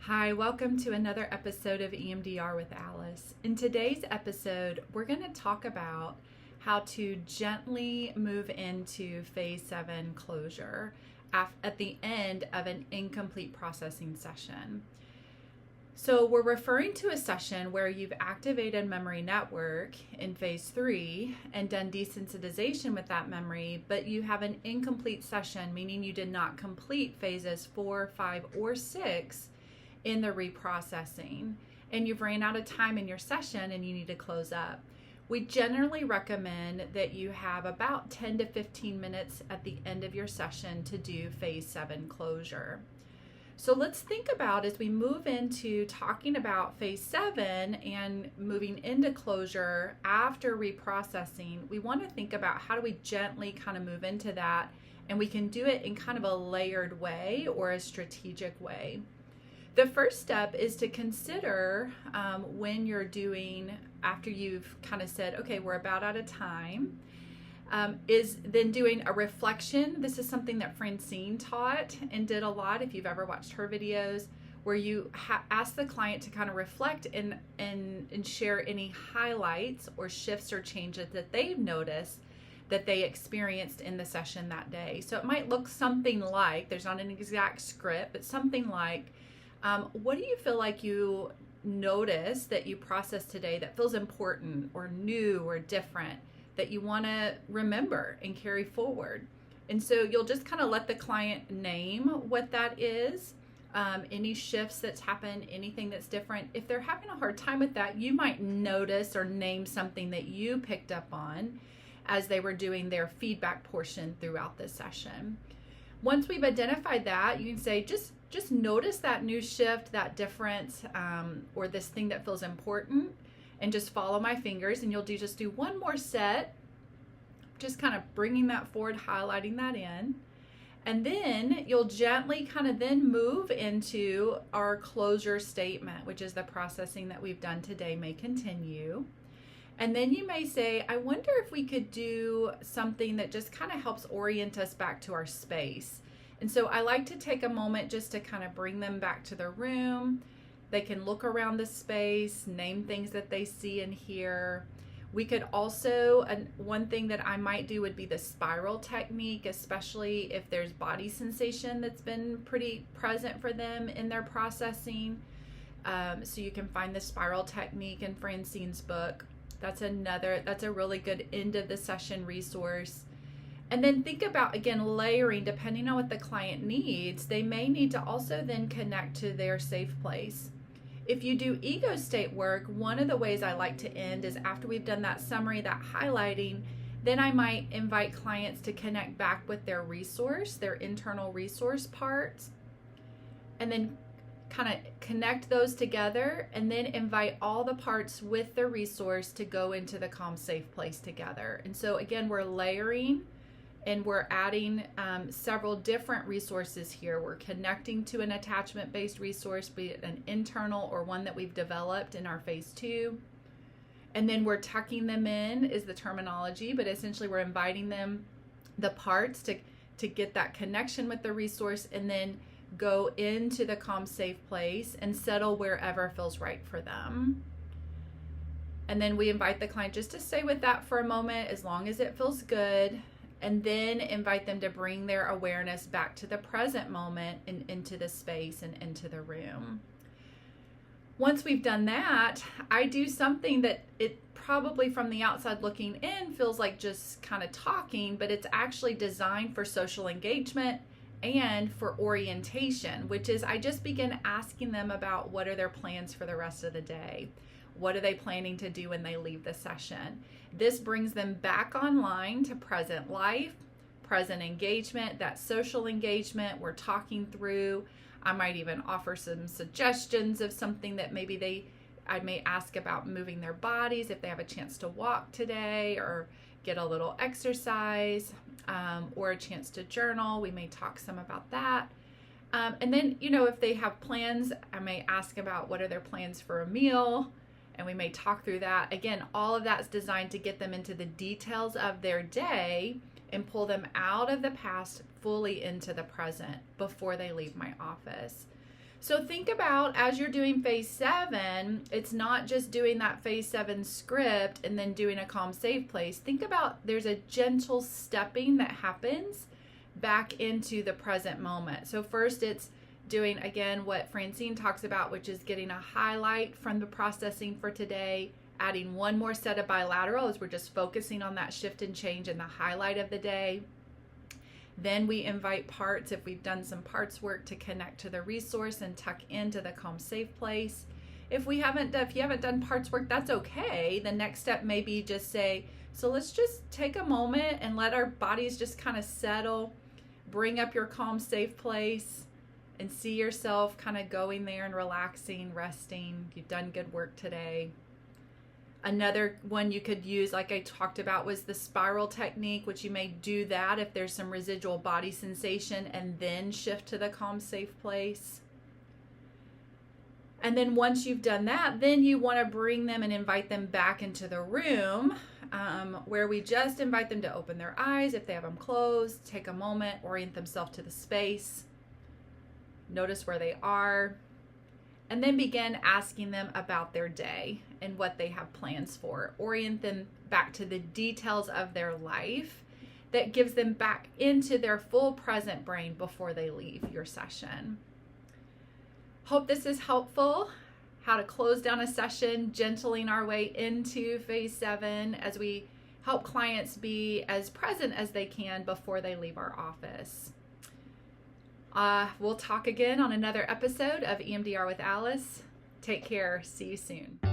Hi, welcome to another episode of EMDR with Alice. In today's episode, we're going to talk about how to gently move into phase 7 closure at the end of an incomplete processing session. So we're referring to a session where you've activated memory network in phase 3 and done desensitization with that memory, but you have an incomplete session, meaning you did not complete phases 4, 5, or 6 in the reprocessing, and you've ran out of time in your session and you need to close up. We generally recommend that you have about 10 to 15 minutes at the end of your session to do phase 7 closure. So let's think about, as we move into talking about phase 7 and moving into closure after reprocessing, we want to think about how do we gently kind of move into that, and we can do it in kind of a layered way or a strategic way. The first step is to consider when you're doing, after you've kind of said, okay, we're about out of time, is then doing a reflection. This is something that Francine taught and did a lot, if you've ever watched her videos, where you ask the client to kind of reflect and share any highlights or shifts or changes that they've noticed that they experienced in the session that day. So it might look something like, there's not an exact script, but something like, what do you feel like you noticed that you processed today that feels important or new or different that you want to remember and carry forward? And so you'll just kind of let the client name what that is, any shifts that's happened, anything that's different. If they're having a hard time with that, you might notice or name something that you picked up on as they were doing their feedback portion throughout the session. Once we've identified that, you can say, just notice that new shift, that difference, or this thing that feels important, and just follow my fingers. And you'll just do one more set, just kind of bringing that forward, highlighting that in. And then you'll gently kind of then move into our closure statement, which is the processing that we've done today may continue. And then you may say, I wonder if we could do something that just kind of helps orient us back to our space. And so I like to take a moment just to kind of bring them back to their room. They can look around the space, name things that they see and hear. We could also, one thing that I might do would be the spiral technique, especially if there's body sensation that's been pretty present for them in their processing. So you can find the spiral technique in Francine's book. That's a really good end of the session resource. And then think about, again, layering, depending on what the client needs. They may need to also then connect to their safe place. If you do ego state work, one of the ways I like to end is after we've done that summary, that highlighting, then I might invite clients to connect back with their resource, their internal resource parts, and then kind of connect those together, and then invite all the parts with the resource to go into the calm, safe place together. And so again, we're layering and we're adding several different resources here. We're connecting to an attachment-based resource, be it an internal or one that we've developed in our phase 2. And then we're tucking them in is the terminology, but essentially we're inviting them, the parts, to get that connection with the resource, and then go into the calm, safe place and settle wherever feels right for them. And then we invite the client just to stay with that for a moment, as long as it feels good, and then invite them to bring their awareness back to the present moment and into the space and into the room. Once we've done that, I do something that it probably from the outside looking in feels like just kind of talking, but it's actually designed for social engagement and for orientation, which is I just begin asking them about what are their plans for the rest of the day. What are they planning to do when they leave the session? This brings them back online to present life, present engagement, that social engagement we're talking through. I might even offer some suggestions of something that maybe I may ask about moving their bodies if they have a chance to walk today, or get a little exercise, or a chance to journal. We may talk some about that. And then, if they have plans, I may ask about what are their plans for a meal, and we may talk through that. Again, all of that's designed to get them into the details of their day and pull them out of the past fully into the present before they leave my office. So think about, as you're doing phase 7, it's not just doing that phase 7 script and then doing a calm, safe place. Think about there's a gentle stepping that happens back into the present moment. So first it's doing, again, what Francine talks about, which is getting a highlight from the processing for today, adding one more set of bilateral as we're just focusing on that shift and change and the highlight of the day. Then we invite parts, if we've done some parts work, to connect to the resource and tuck into the calm, safe place. If you haven't done parts work, that's okay. The next step may be just say, so let's just take a moment and let our bodies just kind of settle. Bring up your calm, safe place and see yourself kind of going there and relaxing, resting. You've done good work today. Another one you could use, like I talked about, was the spiral technique, which you may do that if there's some residual body sensation, and then shift to the calm, safe place. And then once you've done that, then you want to bring them and invite them back into the room, where we just invite them to open their eyes if they have them closed, take a moment, orient themselves to the space, notice where they are, and then begin asking them about their day and what they have plans for. Orient them back to the details of their life that gives them back into their full present brain before they leave your session. Hope this is helpful. How to close down a session, gentling our way into phase 7 as we help clients be as present as they can before they leave our office. We'll talk again on another episode of EMDR with Alice. Take care. See you soon.